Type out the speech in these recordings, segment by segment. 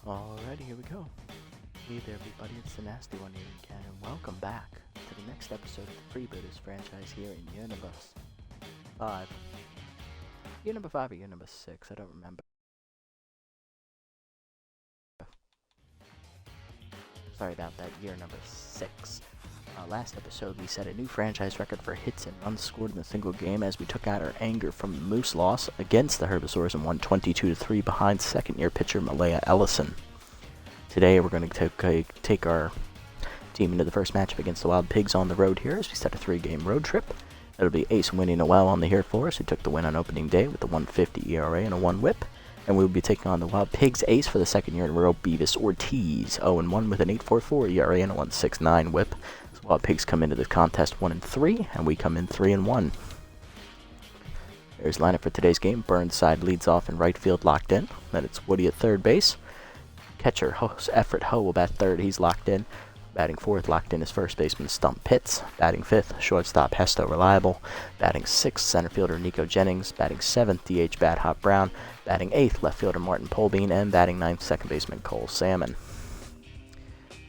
Alrighty, here we go. Hey there everybody, it's the Nasty One here again, and welcome back to the next episode of the Freebooters franchise here in year number 5. Year number 5 or year number 6, I don't remember. Sorry about that, year number 6. Last episode we set a new franchise record for hits and runs scored in a single game as we took out our anger from the Moose loss against the Herbivores and won 22-3 behind second-year pitcher Malaya Ellison. Today we're going to take our team into the first matchup against the Wild Pigs on the road here as we set a 3-game road trip. It'll be Ace winning Noel on the here for us, who took the win on opening day with a 1.50 ERA and a 1 whip. And we'll be taking on the Wild Pigs Ace for the second year in a row, Beavis Ortiz, 0-1 with an 8.44 ERA and a 1.69 whip. So Wild Pigs come into the contest 1-3, and we come in 3-1. There's lineup for today's game. Burnside leads off in right field, locked in. Then it's Woody at third base. Catcher Everett Ho will bat third. He's locked in. Batting fourth, locked in, is first baseman Stump Pitts. Batting fifth, shortstop Hesto Reliable. Batting sixth, center fielder Nico Jennings. Batting seventh, DH Bad Hot Brown. Batting eighth, left fielder Martin Polbean. And batting ninth, second baseman Cole Salmon.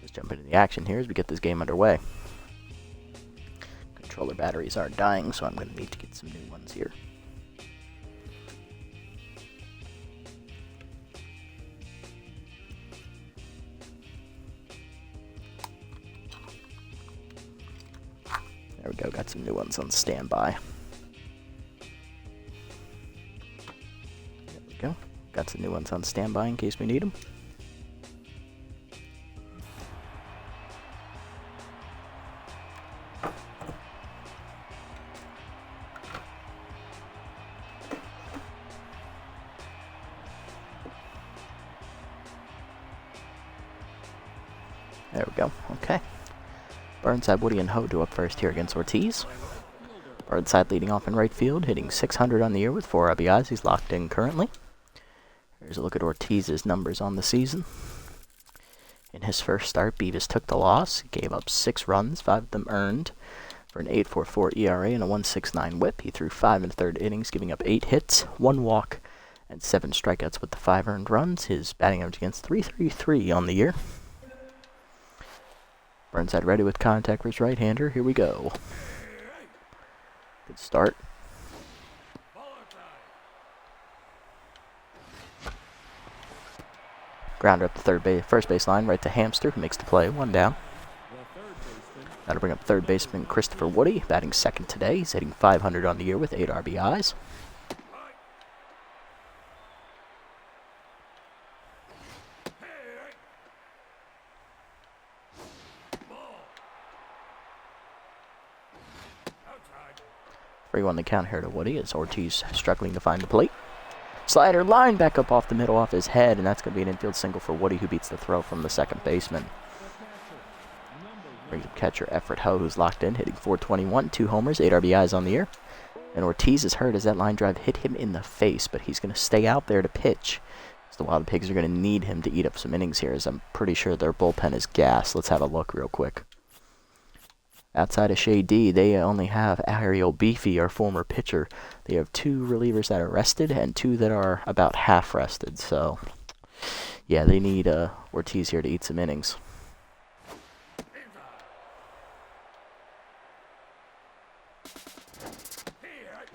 Let's jump into the action here as we get this game underway. Controller batteries are dying, so I'm going to need to get some new ones here. There we go, got some new ones on standby. There we go, got some new ones on standby in case we need them. There we go, okay. Burnside, Woody, and Ho do up first here against Ortiz. Burnside leading off in right field, hitting .600 on the year with 4 RBIs. He's locked in currently. Here's a look at Ortiz's numbers on the season. In his first start, Beavis took the loss. He gave up 6 runs, 5 of them earned, for an 8.44 ERA and a 1.69 whip. He threw 5 1/3 innings, giving up 8 hits, 1 walk, and 7 strikeouts with the 5 earned runs. His batting average against .333 on the year. Burnside ready with contact for his right-hander. Here we go. Good start. Grounder up the first base line, right to Hamster, who makes the play. 1 down. That'll bring up third baseman Christopher Woody, batting second today. He's hitting .500 on the year with 8 RBIs. On the count here to Woody as Ortiz struggling to find the plate. Slider line back up off the middle off his head, and that's going to be an infield single for Woody, who beats the throw from the second baseman. Brings up catcher Everett Ho, who's locked in, hitting .421, 2 homers, 8 RBIs on the year. And Ortiz is hurt as that line drive hit him in the face, but he's going to stay out there to pitch. So the Wild Pigs are going to need him to eat up some innings here, as I'm pretty sure their bullpen is gas. Let's have a look real quick. Outside of Shea D, they only have Ariel Beefy, our former pitcher. They have 2 relievers that are rested and 2 that are about half rested. So, yeah, they need Ortiz here to eat some innings.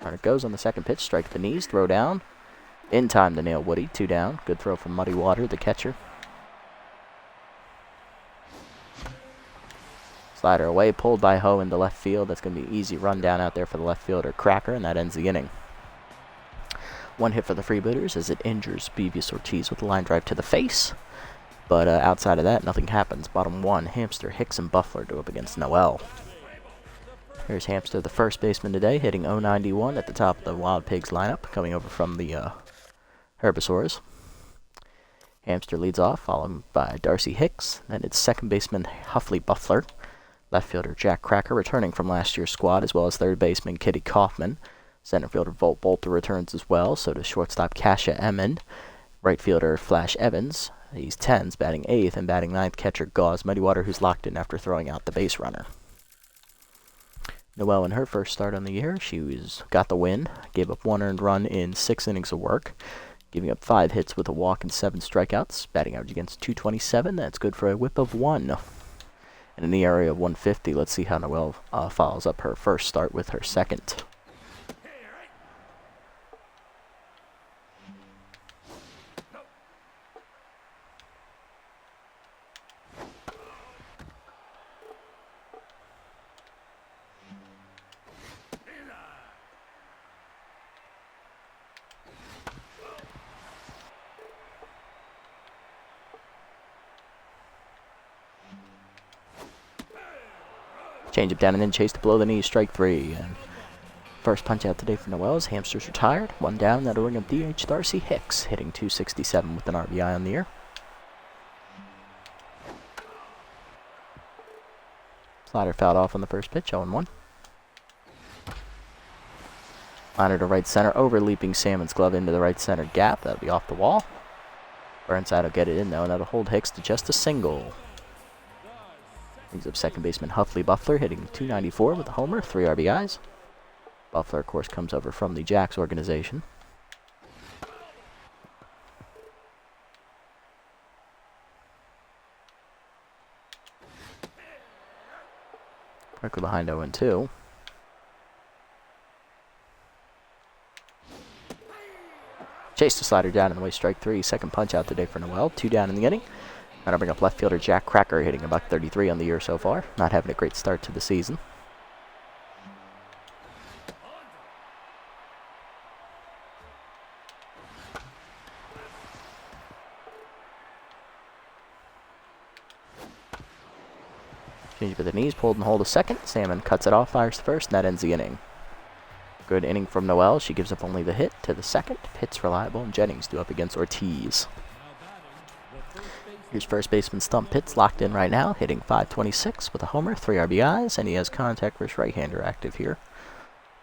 Runner goes on the second pitch, strike the knees, throw down. In time to nail Woody, 2 down. Good throw from Muddy Water, the catcher. Slider away, pulled by Ho into left field. That's going to be an easy run down out there for the left fielder Cracker, and that ends the inning. 1 hit for the Freebooters as it injures Beavis Ortiz with a line drive to the face. But outside of that, nothing happens. Bottom 1, Hamster, Hicks, and Buffler go up against Noel. Here's Hamster, the first baseman today, hitting .091 at the top of the Wild Pigs lineup, coming over from the Herbivores. Hamster leads off, followed by Darcy Hicks. Then it's second baseman Huffley Buffler. Left fielder Jack Cracker returning from last year's squad, as well as third baseman Kitty Kaufman. Center fielder Volt Bolter returns as well, so does shortstop Kasha Emmond. Right fielder Flash Evans. He's 10s, batting 8th, and batting 9th catcher Gauze Muddy Water, who's locked in after throwing out the base runner. Noelle in her first start on the year, got the win, gave up 1 earned run in 6 innings of work. giving up 5 hits with a walk and 7 strikeouts. Batting average against .227. That's good for a whip of 1. And in the area of 150, let's see how Noelle follows up her first start with her second. Change up down and then chase to below the knees, strike 3. And first punch out today for Noelle's. Hamsters retired. 1 down. That'll bring up DH Darcy Hicks, hitting .267 with an RBI on the year. Slider fouled off on the first pitch, 0-1. Liner to right center, over Leaping Salmon's glove into the right center gap. That'll be off the wall. Burnside will get it in though, and that'll hold Hicks to just a single. Brings up second baseman Huffley Buffler, hitting .294 with a homer, 3 RBIs. Buffler, of course, comes over from the Jacks organization. Quickly behind 0-2. Chase the slider down in the way, strike 3. Second punch out today for Noelle. 2 down in the inning. And I'll bring up left fielder Jack Cracker, hitting $133 on the year so far. Not having a great start to the season. Change with the knees, pulled and hold a second. Salmon cuts it off, fires the first, and that ends the inning. Good inning from Noelle. She gives up only the hit to the second. Pitts reliable, and Jennings due up against Ortiz. Here's first baseman Stump Pitts, locked in right now, hitting .526 with a homer, 3 RBIs, and he has contact versus right-hander active here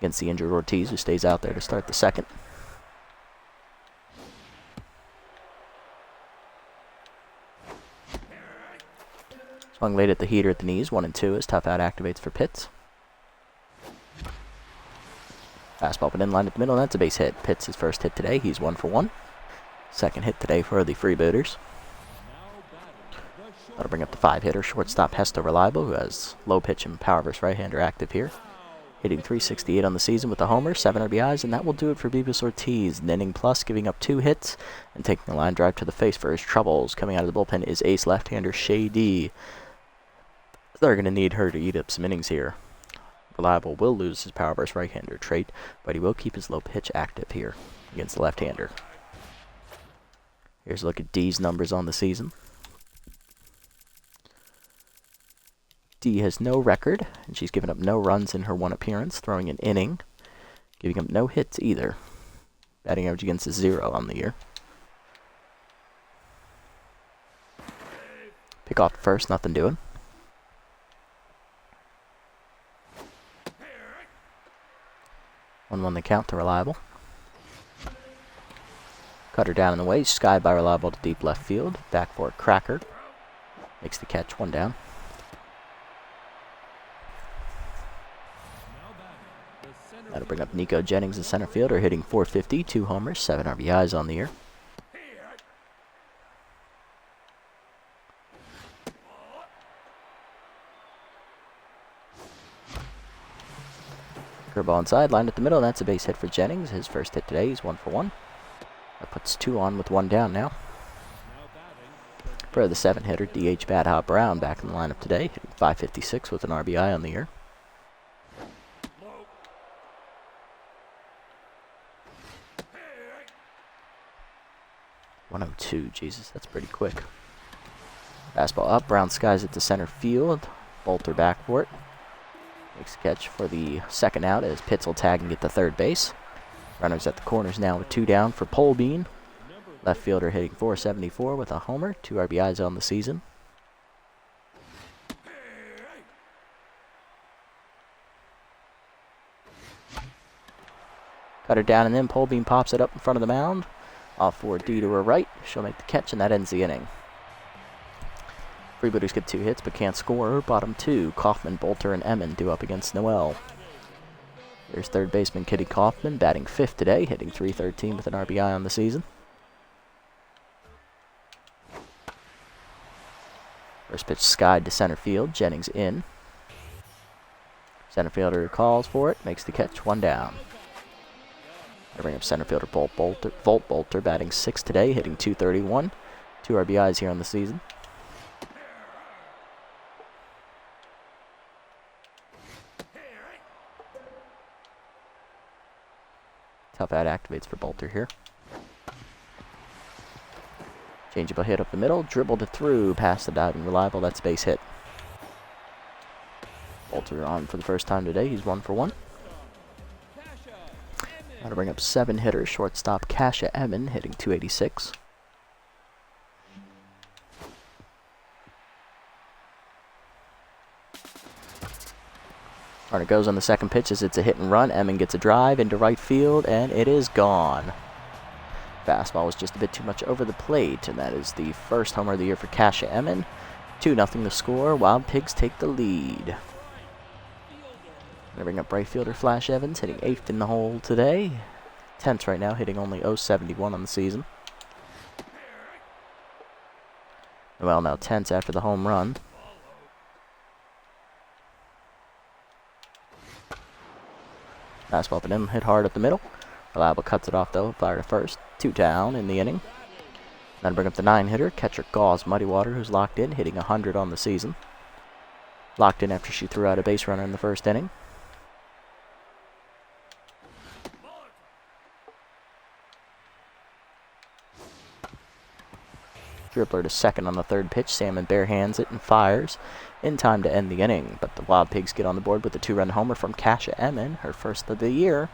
against the injured Ortiz, who stays out there to start the second. Swung late at the heater at the knees, 1-2 as tough out activates for Pitts. Fastball but in line at the middle, and that's a base hit. Pitts' his first hit today, he's 1 for 1. Second hit today for the Freebooters. That'll bring up the 5-hitter, shortstop Hester Reliable, who has low pitch and power versus right-hander active here. Hitting .368 on the season with a homer, 7 RBIs, and that will do it for Beavis Ortiz. An inning plus, giving up 2 hits and taking a line drive to the face for his troubles. Coming out of the bullpen is ace left-hander Shady. They're going to need her to eat up some innings here. Reliable will lose his power versus right-hander trait, but he will keep his low pitch active here against the left-hander. Here's a look at D's numbers on the season. D has no record, and she's given up no runs in her 1 appearance, throwing an inning, giving up no hits either. Batting average against is 0 on the year. Pick off first, nothing doing. One the count to Reliable. Cutter down in the way, skied by Reliable to deep left field. Back for Cracker. Makes the catch, 1 down. That'll bring up Nico Jennings, the center fielder, hitting .450, 2 homers, 7 RBIs on the year. Curveball inside, lined at the middle, and that's a base hit for Jennings. His first hit today, he's 1 for 1. That puts 2 on with 1 down now. For the 7-hitter, DH Bad Hot Brown back in the lineup today, hitting .556 with an RBI on the year. .102, Jesus, that's pretty quick. Fastball up, Brown skies it to center field. Bolter back for it. Makes the catch for the second out as Pitts will tag and get to third base. Runners at the corners now with 2 down for Polbean. Left fielder hitting .474 with a homer, 2 RBIs on the season. Cutter down and in, Polbean pops it up in front of the mound. Off for D to her right. She'll make the catch, and that ends the inning. Freebooters get 2 hits, but can't score. Bottom 2, Kaufman, Bolter, and Emmon due up against Noelle. There's third baseman Kitty Kaufman, batting 5th today, hitting .313 with an RBI on the season. First pitch skied to center field. Jennings in. Center fielder calls for it. Makes the catch. 1 down. I bring up center fielder Volt Bolter, batting 6th today, hitting .231. 2 RBIs here on the season. Tough ad activates for Bolter here. Changeable hit up the middle, dribbled it through, past the diving Reliable. That's base hit. Bolter on for the first time today. He's 1 for 1. Now to bring up 7 hitters. Shortstop Kasha Emin hitting .286. Runner goes on the second pitch as it's a hit and run. Emin gets a drive into right field, and it is gone. Fastball was just a bit too much over the plate, and that is the first homer of the year for Kasha Emin. 2-0 the score. Wild Pigs take the lead. Gonna bring up right fielder Flash Evans, hitting 8th in the hole today. 10th right now, hitting only .071 on the season. Well, now 10th after the home run. Fastball up and in, hit hard at the middle. Reliable cuts it off though, fire to first. 2 down in the inning. Then bring up the 9-hitter, catcher Gauze Muddywater, who's locked in, hitting 100 on the season. Locked in after she threw out a base runner in the first inning. Dribbler to second on the third pitch. Salmon barehands it and fires in time to end the inning. But the Wild Pigs get on the board with a 2-run homer from Kasha Emin, her first of the year.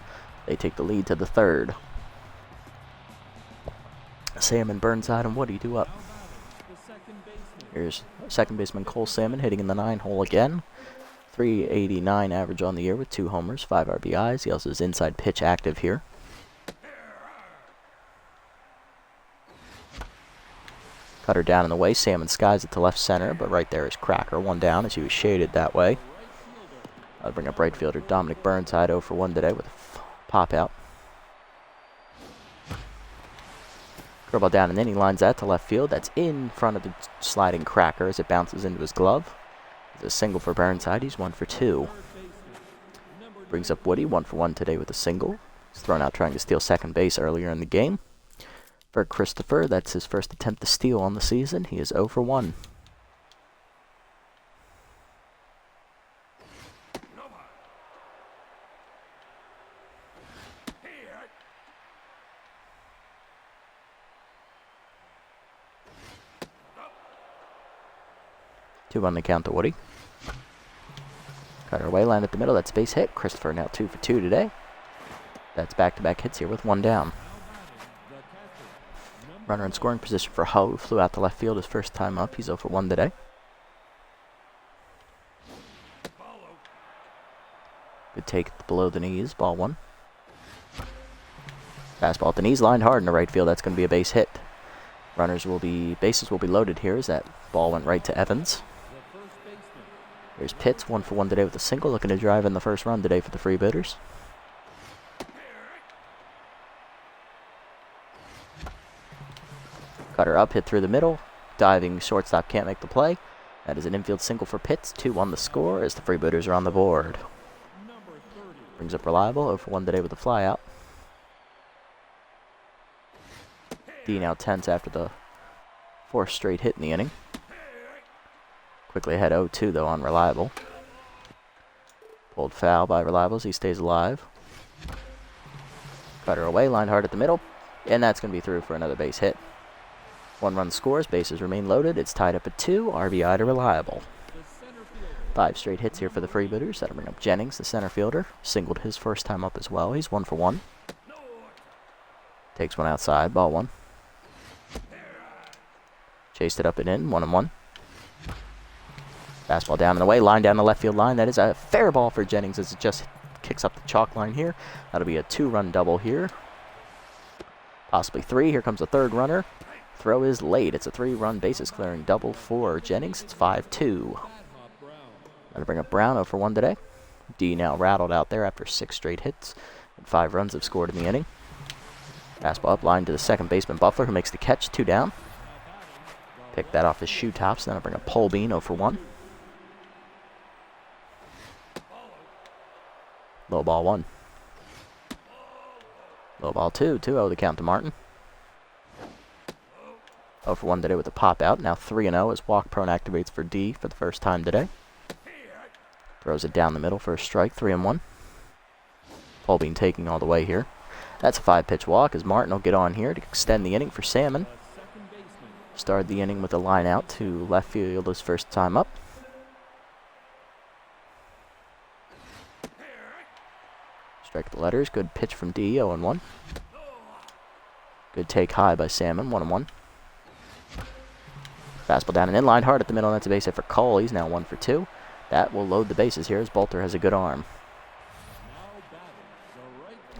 They take the lead to the third. Salmon, Burnside, and Woody do up. Here's second baseman Cole Salmon hitting in the 9-hole again. .389 average on the year with 2 homers, 5 RBIs. He also is inside pitch active here. Cutter down in the way. Salmon skies it to left center, but right there is Cracker. 1 down as he was shaded that way. I'll bring up right fielder Dominic Burnside 0 for 1 today with a pop out. Curveball down and then he lines that to left field. That's in front of the sliding Cracker as it bounces into his glove. It's a single for Burnside. He's 1 for 2. Brings up Woody 1 for 1 today with a single. He's thrown out trying to steal second base earlier in the game. For Christopher, that's his first attempt to steal on the season. He is 0 for 1. Two on the count to Woody. Cutter away, line at the middle. That's base hit. Christopher now 2 for 2 today. That's back-to-back hits here with 1 down. Runner in scoring position for Ho, who flew out to left field his first time up. He's 0 for 1 today. Good take below the knees. Ball 1. Fastball at the knees, lined hard in the right field. That's going to be a base hit. Bases will be loaded here as that ball went right to Evans. Here's Pitts, 1 for 1 today with a single, looking to drive in the first run today for the Freebooters. Cutter up, hit through the middle. Diving shortstop can't make the play. That is an infield single for Pitts. 2 on the score as the Freebooters are on the board. Brings up Reliable, 0 for 1 today with a fly out. D now 10s after the 4th straight hit in the inning. Quickly ahead 0-2 though on Reliable. Pulled foul by Reliable as he stays alive. Cutter away, lined hard at the middle. And that's going to be through for another base hit. 1 run scores, bases remain loaded. It's tied up at 2, RBI to Reliable. 5 straight hits here for the Freebooters. That'll bring up Jennings, the center fielder. Singled his first time up as well. He's 1 for 1. Takes one outside, ball 1. Chased it up and in, 1-1. Fastball down and away, line down the left field line. That is a fair ball for Jennings as it just kicks up the chalk line here. That'll be a 2-run double here. Possibly 3. Here comes the 3rd runner. Throw is late. It's a 3-run bases clearing double for Jennings. It's 5-2. That'll bring up Brown 0 for 1 today. D now rattled out there after 6 straight hits. And 5 runs have scored in the inning. Fastball up line to the second baseman Buffler, who makes the catch. 2 down. Pick that off his shoe tops. Then I'll bring a pole bean 0 for 1. Low ball 1. Low ball 2. 2-0 the count to Martin. 0 for 1 today with a pop out. Now 3-0 as walk prone activates for D for the first time today. Throws it down the middle for a strike. 3-1. Pole bean taking all the way here. That's a 5-pitch walk as Martin will get on here to extend the inning for Salmon. Started the inning with a line out to left field his first time up. Strike the letters. Good pitch from D. 0-1. Good take high by Salmon. 1-1. Fastball down and in, lined hard at the middle, and that's a base hit for Cole. He's now 1 for 2. That will load the bases here as Bolter has a good arm.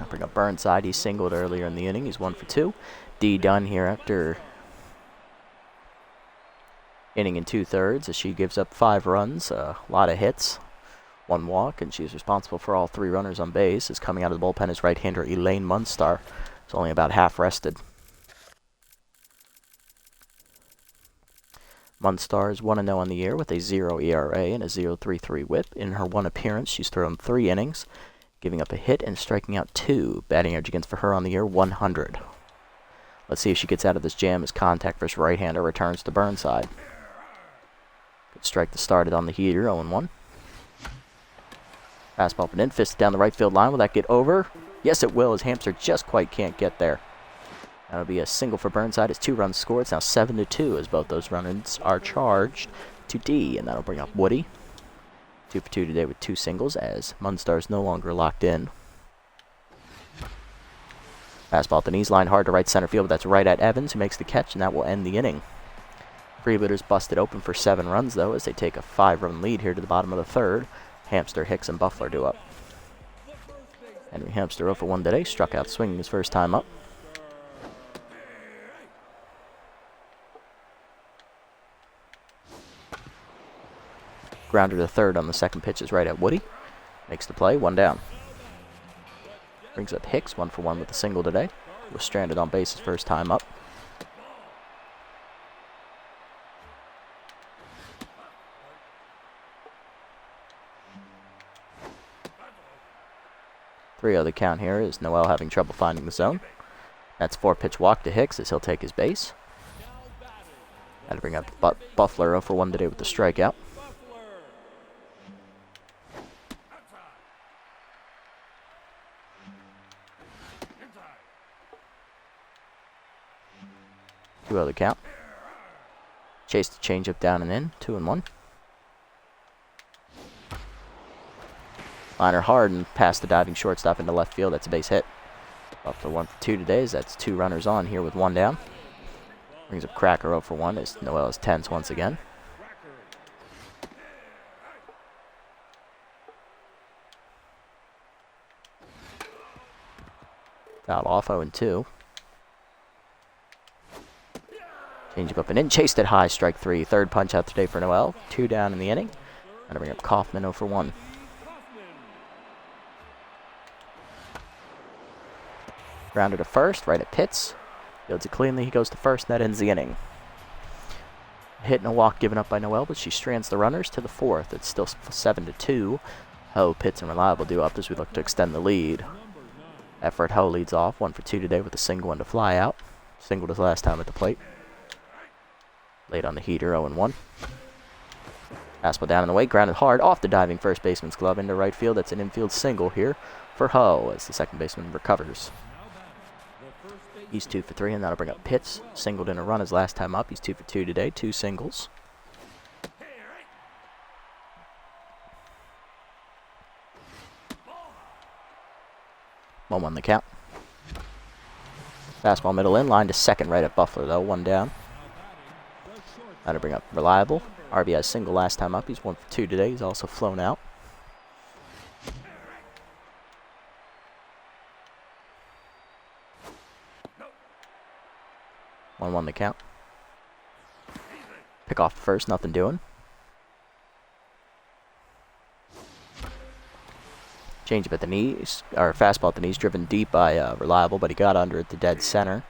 I'll bring up Burnside. He singled earlier in the inning. He's 1 for 2. D done here after inning and 2/3 as she gives up 5 runs, a lot of hits, 1 walk, and she's responsible for all 3 runners on base. Is coming out of the bullpen is right-hander Elaine Munstar. It's only about half rested. Munstar is 1-0 on the year with a 0 ERA and a 0.33 whip. In her 1 appearance, she's thrown 3 innings, giving up a hit and striking out 2. Batting average against for her on the year, 100. Let's see if she gets out of this jam as contact versus right-hander returns to Burnside. Good strike to start it on the heater, 0-1. Fastball up and in, fisted down the right field line. Will that get over? Yes, it will, as Hamster just quite can't get there. That'll be a single for Burnside as 2 runs scored. It's now 7-2 as both those runs are charged to D, and that'll bring up Woody. 2 for 2 today with 2 singles as Munstar is no longer locked in. Fastball at the knees, line hard to right center field, but that's right at Evans, who makes the catch, and that will end the inning. Freebooters busted open for 7 runs, though, as they take a 5-run lead here to the bottom of the 3rd. Hamster, Hicks, and Buffler do up. Henry Hamster 0 for 1 today, struck out swinging his first time up. Grounder to 3rd on the 2nd pitch is right at Woody. Makes the play, 1 down. Brings up Hicks, 1 for 1 with a single today. Was stranded on base his first time up. Three other count here is Noel having trouble finding the zone. That's 4-pitch walk to Hicks as he'll take his base. Had to bring up Buffler 0 for 1 today with the strikeout. Two other count. Chase the changeup down and in. 2-1. Liner hard and past the diving shortstop into left field. That's a base hit. Buffalo 1 for 2 today. That's 2 runners on here with 1 down. Brings up Cracker 0 for 1 as Noel is tense once again. Foul off 0-2. Changeup up and in. Chased it high. Strike 3. 3rd punch out today for Noel. 2 down in the inning. Gonna bring up Kaufman 0 for 1. Grounder to 1st, right at Pitts. Fields it cleanly. He goes to 1st, and that ends the inning. Hit and a walk given up by Noel, but she strands the runners to the 4th. It's still 7-2. Ho, Pitts, and Reliable do up as we look to extend the lead. Effort Ho leads off, 1 for 2 today with a single and a fly out. Singled his last time at the plate. Late on the heater, 0-1. Fastball down and away, grounded hard off the diving first baseman's glove into right field. That's an infield single here for Ho as the second baseman recovers. He's 2 for 3, and that'll bring up Pitts. Singled in a run his last time up. He's 2 for 2 today, 2 singles. One the count. Fastball middle in, line to 2nd right at Buffler though, 1 down. That'll bring up Reliable. RBI single last time up. He's 1 for 2 today. He's also flown out. One the count. Pick off the 1st, nothing doing. Change up at the knees, or fastball at the knees, driven deep by Reliable, but he got under it to dead center.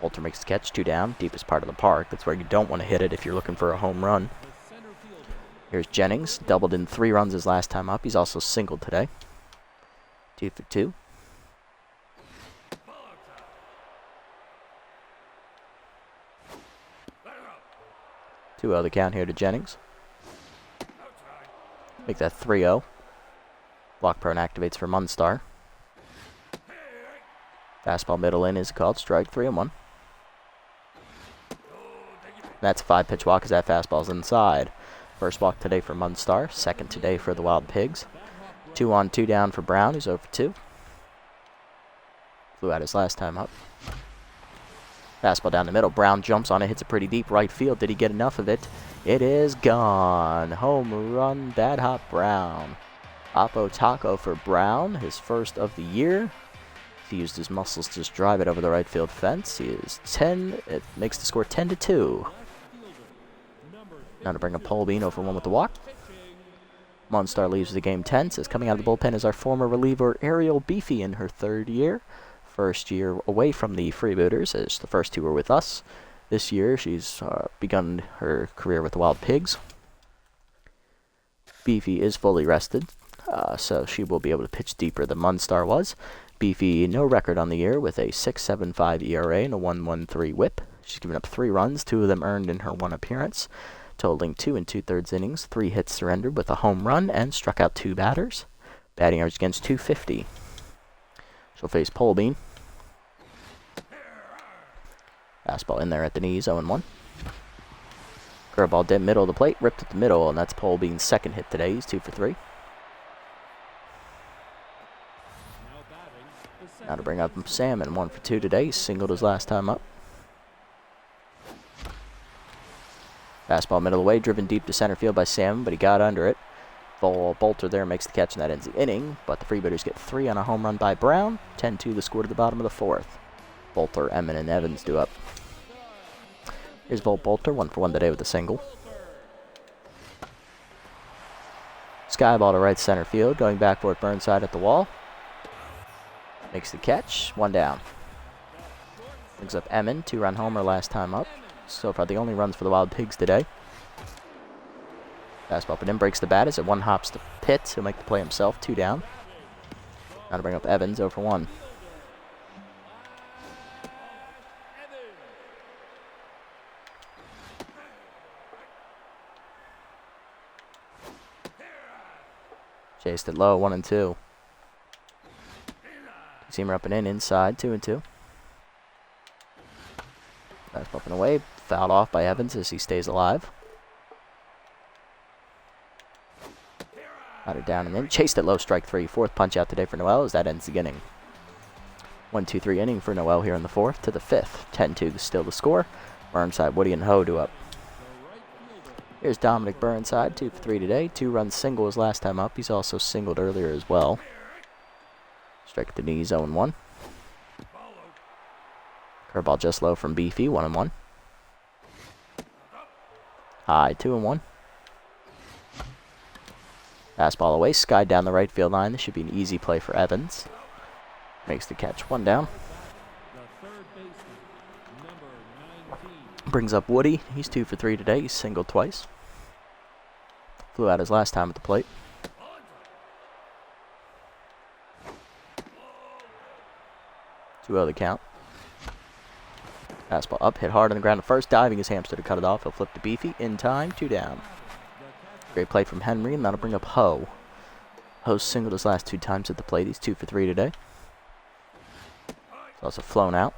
Bolter makes the catch, 2 down, deepest part of the park. That's where you don't want to hit it if you're looking for a home run. Here's Jennings, doubled in 3 runs his last time up. He's also singled today. 2 for 2. Two-0 the count here to Jennings. Make that 3-0. Block prone activates for Munstar. Fastball middle in is called strike, 3-1. That's a 5-pitch walk as that fastball's inside. First walk today for Munstar, second today for the Wild Pigs. 2 on, 2 down for Brown, who's 0 for 2. Flew out his last time up. Fastball down the middle. Brown jumps on it, hits a pretty deep right field. Did he get enough of it? It is gone. Home run, Bad Hop Brown. Oppo Taco for Brown, his first of the year. He used his muscles to just drive it over the right field fence. He is 10. It makes the score 10-2. Now to bring up Polbean over 1 with the walk. Munstar leaves the game tense, as coming out of the bullpen is our former reliever Ariel Beefy in her 3rd year. First year away from the Freebooters, as the first 2 were with us. This year she's begun her career with the Wild Pigs. Beefy is fully rested, so she will be able to pitch deeper than Munstar was. Beefy, no record on the year, with a 6.75 ERA and a 1.13 WHIP. She's given up 3 runs, 2 of them earned in her 1 appearance, totaling 2 2/3 innings, 3 hits surrendered with a home run, and struck out 2 batters. Batting average against .250. She'll face Polbean. Fastball in there at the knees, 0-1. Curveball dead middle of the plate, ripped at the middle, and that's Polbean's 2nd hit today. He's 2 for 3. Now to bring up Salmon, 1 for 2 today. He singled his last time up. Fastball middle of the way, driven deep to center field by Salmon, but he got under it. Bolter there makes the catch, and that ends the inning. But the Freebooters get 3 on a home run by Brown. 10-2 the score to the bottom of the 4th. Bolter, Emmett, and Evans do up. Here's Volt Bolter, 1 for 1 today with a single. Skyball to right center field, going back for it Burnside at the wall. Makes the catch, 1 down. Brings up Emmett, 2-run homer last time up. So far the only runs for the Wild Pigs today. Fastball but in, breaks the bat as it 1 hops to Pitts. He'll make the play himself, 2 down. Now to bring up Evans, 0 for 1. Chased it low, 1-2. Seamer up and in, inside, 2-2. That's bumping away, fouled off by Evans as he stays alive. Got it down and in, chased it low, strike 3. 4th punch out today for Noel as that ends the inning. 1-2-3 inning for Noel here in the 4th to the 5th. 10-2 still the score. Burnside, Woody, and Ho do up. Here's Dominic Burnside, 2 for 3 today. 2 runs single his last time up. He's also singled earlier as well. Strike at the knees, 0-1. Curveball just low from Beefy, 1-1. High, 2-1. Fastball away, skied down the right field line. This should be an easy play for Evans. Makes the catch, 1 down. Brings up Woody. He's 2 for 3 today. He's singled twice. Flew out his last time at the plate. Two the count. Fastball up, hit hard on the ground at first, diving his hamster to cut it off. He'll flip to Beefy in time, 2 down. Great play from Henry, and that'll bring up Ho. Ho's singled his last 2 times at the plate. He's 2 for 3 today. He's also flown out.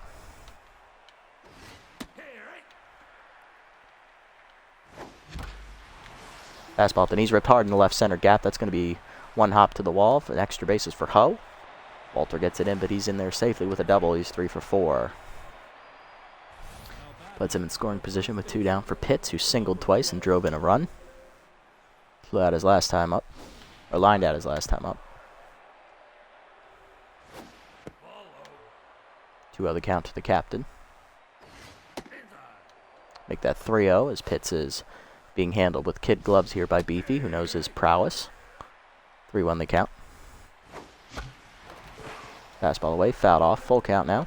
Fastball up the knees, ripped hard in the left center gap. That's going to be 1 hop to the wall for an extra bases for Ho. Walter gets it in, but he's in there safely with a double. He's 3 for 4. Puts him in scoring position with 2 down for Pitts, who singled twice and drove in a run. Flew out his last time up, or lined out his last time up. 2-0 the count to the captain. Make that 3-0 as Pitts is being handled with kid gloves here by Beefy, who knows his prowess. 3-1 the count. Fastball away, fouled off, full count now.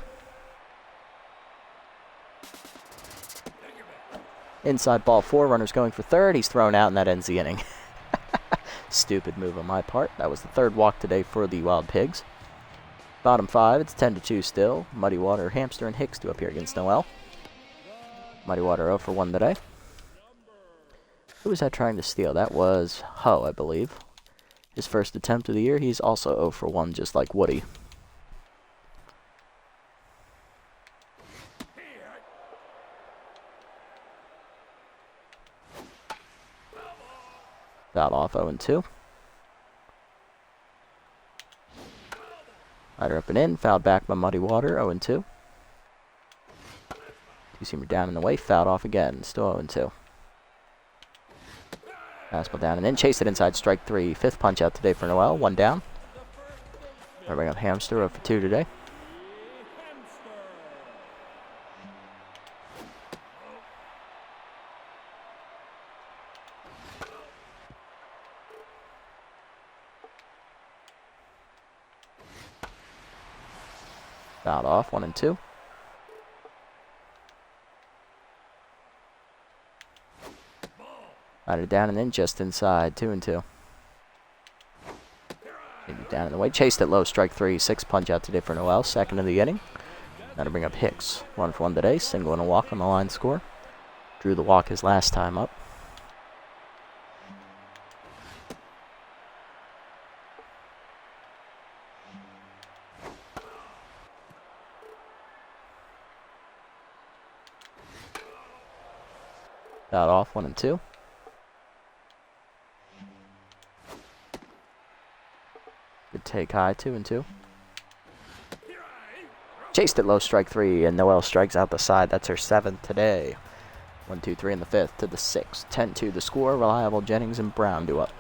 Inside ball 4, runners going for third. He's thrown out, and that ends the inning. Stupid move on my part. That was the third walk today for the Wild Pigs. Bottom 5, it's 10-2 still. Muddy Water, Hamster, and Hicks do up here against Noel. Muddy Water 0 for 1 today. Who was that trying to steal? That was Ho, I believe. His first attempt of the year. He's also 0 for 1, just like Woody. Fouled off 0-2. Rider up and in. Fouled back by Muddy Water. 0-2. Two-seamer down and away. Fouled off again. Still 0-2. Fastball down and in. Chased it inside. Strike 3. Fifth punch out today for Noel. 1 down. We're bringing up Hamster. 0 for 2 today. Fouled off, 1-2. Rider down and in, just inside, 2-2. Maybe down and away, chased it low, strike 3, 6 punch out today for Noel, second of the inning. That'll bring up Hicks, 1 for 1 today, single and a walk on the line score. Drew the walk his last time up. Fouled off, 1-2. Good take high, 2-2. Chased it low, strike 3, and Noel strikes out the side. That's her 7th today. 1-2-3 in the 5th to the 6th. 10-2 the score. Reliable, Jennings, and Brown do up.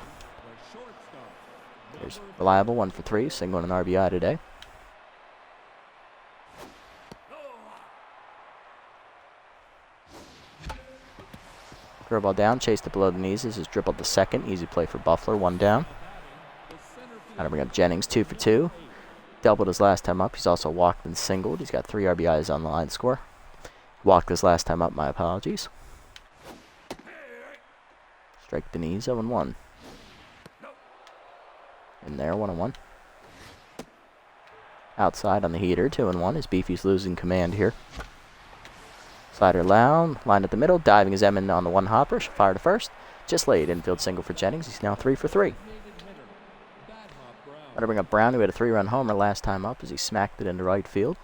There's Reliable, 1 for 3, single and an RBI today. Curveball down, chased it below the knees. This is dribbled to second. Easy play for Buffler, 1 down. Gotta bring up Jennings, 2 for 2. Doubled his last time up. He's also walked and singled. He's got 3 RBIs on the line score. Walked his last time up, my apologies. Strike the knees, 0-1. In there, 1-1. Outside on the heater, 2-1, as Beefy's losing command here. Slider loud, line at the middle, diving his Emmon on the 1 hopper, fire to first. Just laid, infield single for Jennings. He's now 3 for 3. Gotta bring up Brown, who had a 3-run homer last time up as he smacked it into right field.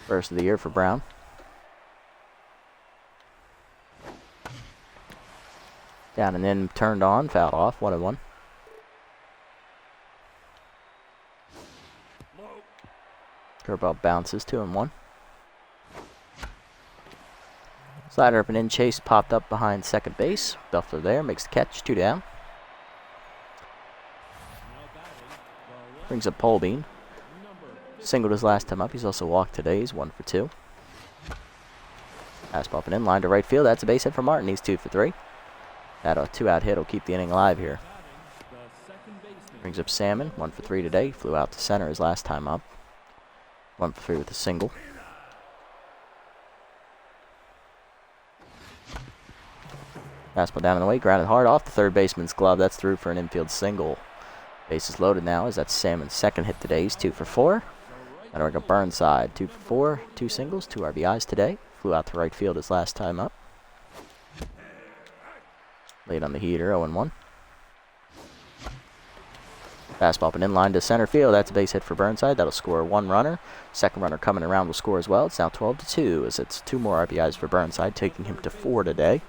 First of the year for Brown. Down and in, turned on, fouled off, 1-1. Curveball bounces, 2-1. Slider up and in, chase popped up behind second base. Duffler there, makes the catch, 2 down. Brings up Polbean. Singled his last time up. He's also walked today. He's 1 for 2. Fastball up and in, line to right field. That's a base hit for Martin. He's 2 for 3. That 2-out hit will keep the inning alive here. Brings up Salmon, 1 for 3 today. Flew out to center his last time up. 1 for 3 with a single. Fastball down and away, grounded hard off the third baseman's glove. That's through for an infield single. Base is loaded now as that's Salmon's second hit today. He's 2 for 4. And we're going to Burnside, 2 for 4, 2 singles, 2 RBIs today. Flew out to right field his last time up. Laid on the heater, 0-1. Fastball up and in line to center field. That's a base hit for Burnside. That'll score 1 runner. Second runner coming around will score as well. It's now 12-2 as it's 2 more RBIs for Burnside, taking him to 4 today.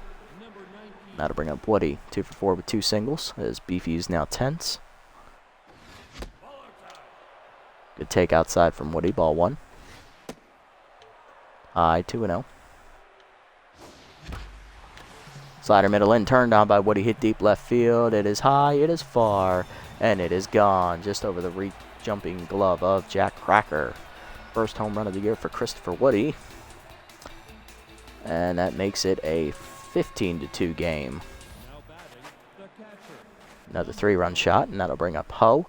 That'll bring up Woody, 2 for 4 with 2 singles, as Beefy is now tense. Good take outside from Woody, ball 1. High, 2-0. Slider middle in, turned on by Woody, hit deep left field. It is high, it is far, and it is gone. Just over the jumping glove of Jack Cracker. First home run of the year for Christopher Woody. And that makes it a 15-2 game. Another 3-run shot, and that'll bring up Ho.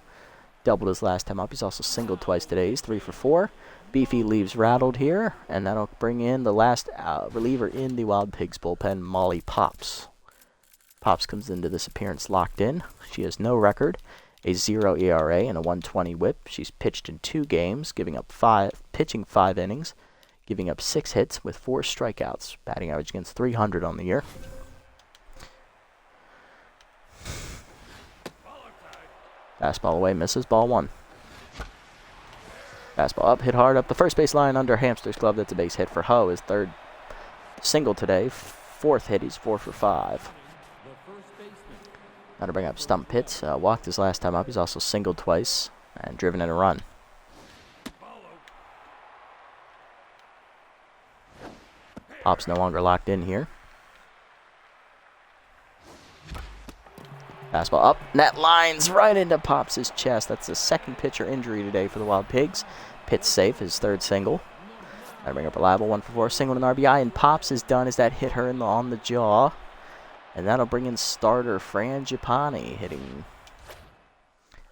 Doubled his last time up. He's also singled twice today. He's 3 for 4. Beefy leaves rattled here, and that'll bring in the last reliever in the Wild Pigs bullpen, Molly Pops. Pops comes into this appearance locked in. She has no record, a 0 ERA and a 120 whip. She's pitched in 2 games, pitching 5 innings, giving up 6 hits with 4 strikeouts, batting average against 300 on the year. Fastball away, misses, ball 1. Fastball up, hit hard up the first base line under Hamster's glove. That's a base hit for Ho. His 3rd single today, 4th hit. He's 4 for 5. Now to bring up stump hits. Walked his last time up. He's also singled twice and driven in a run. Pop's no longer locked in here. Fastball up, net lines right into Pops' chest. That's the 2nd pitcher injury today for the Wild Pigs. Pitt's safe, his 3rd single. Gotta bring up reliable, 1 for 4, single and RBI, and Pops is done as that hit her on the jaw. And that'll bring in starter Fran Giappani hitting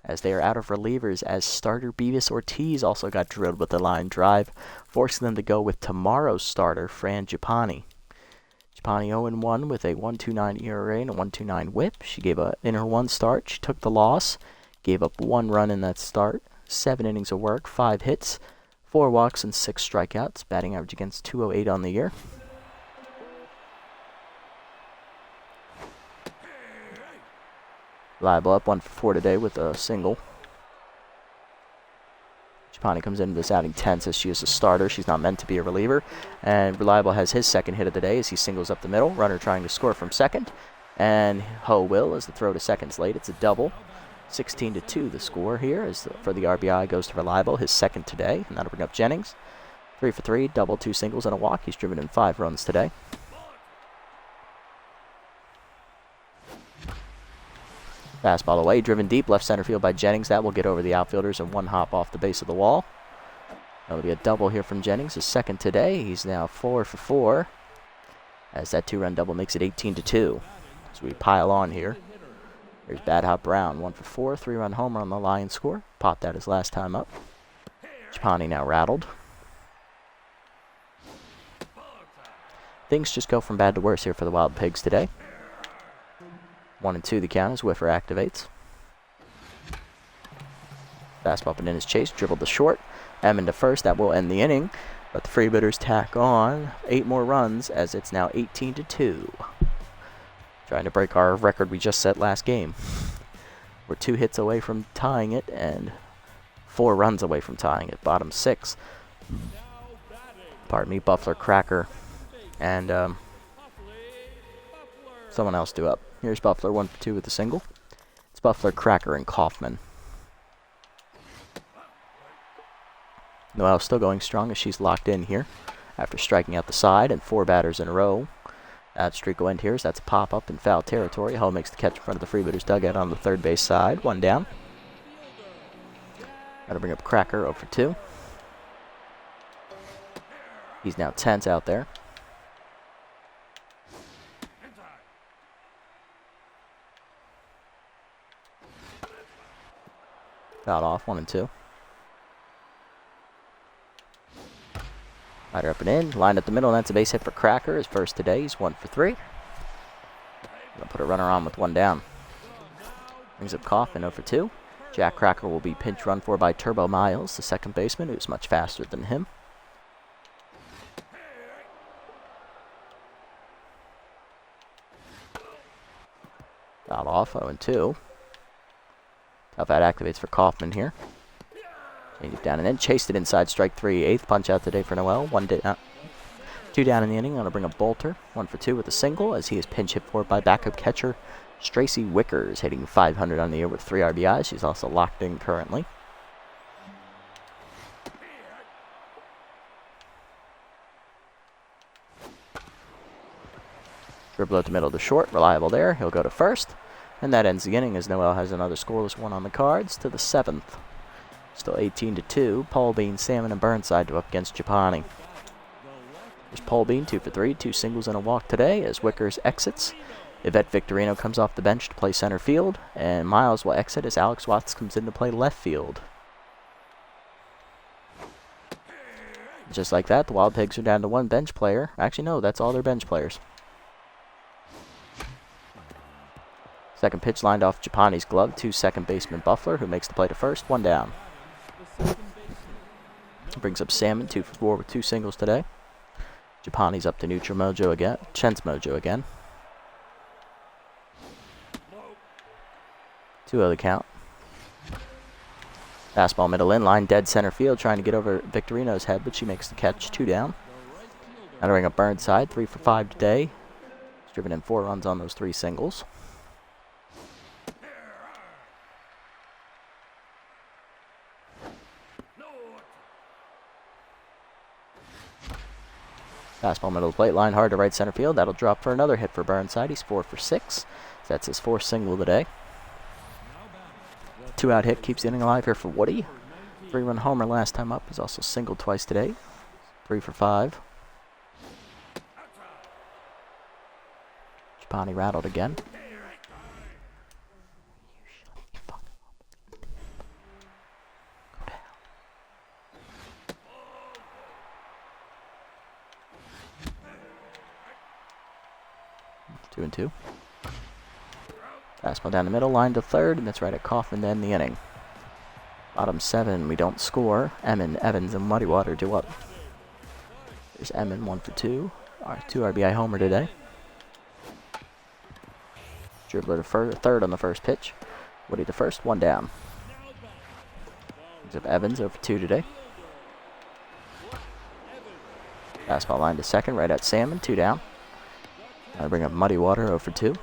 as they are out of relievers, as starter Beavis Ortiz also got drilled with the line drive, forcing them to go with tomorrow's starter, Fran Giappani. Giappani 0-1 with a 1.29 ERA and a 1.29 whip. She gave in her 1 start. She took the loss, gave up 1 run in that start, 7 innings of work, 5 hits, 4 walks, and 6 strikeouts, batting average against 208 on the year. Reliable up 1 for 4 today with a single. Giappani comes into this outing tense as she is a starter. She's not meant to be a reliever. And Reliable has his 2nd hit of the day as he singles up the middle. Runner trying to score from 2nd. And Ho will as the throw to 2nd's late. It's a double. 16-2 the score here as for the RBI goes to Reliable, his 2nd today. And that'll bring up Jennings. 3 for 3, double, 2 singles, and a walk. He's driven in 5 runs today. Fastball away, driven deep, left center field by Jennings. That will get over the outfielders and 1 hop off the base of the wall. That'll be a double here from Jennings, his 2nd today. He's now 4 for 4, as that 2-run double makes it 18-2. As we pile on here. Here's Bad Hop Brown, 1 for 4, 3-run homer on the Lions score. Popped that his last time up. Giappani now rattled. Things just go from bad to worse here for the Wild Pigs today. 1-2 the count as Whiffer activates. Fastball up and in his chase, dribbled to short. Hammond to first, that will end the inning. But the Freebooters tack on 8 more runs as it's now 18-2. Trying to break our record we just set last game. We're 2 hits away from tying it and 4 runs away from tying it. Bottom 6. Pardon me, Buffler, Cracker, and someone else due up. Here's Buffler, 1 for 2 with a single. It's Buffler, Cracker, and Kaufman. Noelle still going strong as she's locked in here after striking out the side and 4 batters in a row. That streak will end here as that's a pop-up in foul territory. Hull makes the catch in front of the Freebooters dugout on the 3rd base side. 1 down. Got to bring up Cracker, 0 for 2. He's now tense out there. Fouled off, 1-2. Rider up and in, lined up the middle, and that's a base hit for Cracker. His 1st today, he's 1 for 3. Gonna put a runner on with 1 down. Brings up Kaufman, 0 for 2. Jack Cracker will be pinch run for by Turbo Miles, the 2nd baseman, who's much faster than him. Fouled off, 0-2. Tough out activates for Kaufman here. Change it down and in. Chased it inside, strike 3. 8th punch out today for Noel. 2 down in the inning. Going to bring up Bolter. 1 for 2 with a single as he is pinch hit for by backup catcher Stracy Wickers, hitting 500 on the year with 3 RBIs. She's also locked in currently. Dribble out the middle to short. Reliable there. He'll go to 1st. And that ends the inning as Noel has another scoreless 1 on the cards to the 7th. Still 18-2. Paul Bean, Salmon, and Burnside up against Giappani. There's Paul Bean, 2 for 3, 2 singles and a walk today as Wickers exits. Yvette Victorino comes off the bench to play center field, and Miles will exit as Alex Watts comes in to play left field. Just like that, the Wild Pigs are down to one bench player. Actually, no, that's all their bench players. Second pitch lined off Japani's glove to second baseman Buffler, who makes the play to first. One down. Brings up Salmon, 2 for 4 with 2 singles today. Japani's up to neutral mojo again. Chance mojo again. 2-0 the count. Fastball middle in, line dead center field, trying to get over Victorino's head, but she makes the catch. 2 down. Now to bring up Burnside, 3 for 5 today. He's driven in 4 runs on those 3 singles. Fastball middle of the plate, line hard to right center field. That'll drop for another hit for Burnside. He's 4 for 6. That's his 4th single today. 2-out hit keeps the inning alive here for Woody. 3-run homer last time up. He's also singled twice today. 3 for 5. Japani rattled again. 2-2. Fastball down the middle, line to third, and that's right at Coffin to end the inning. Bottom 7, we don't score. Emmon, Evans, and Muddy Water do up. There's Emmon, 1 for 2. Our 2 RBI homer today. Dribbler to third on the first pitch. Woody to first, 1 down. Brings up Evans, 0 for 2 today. Fastball line to second, right at Salmon, 2 down. Now bring up Muddy Water, 0 for 2.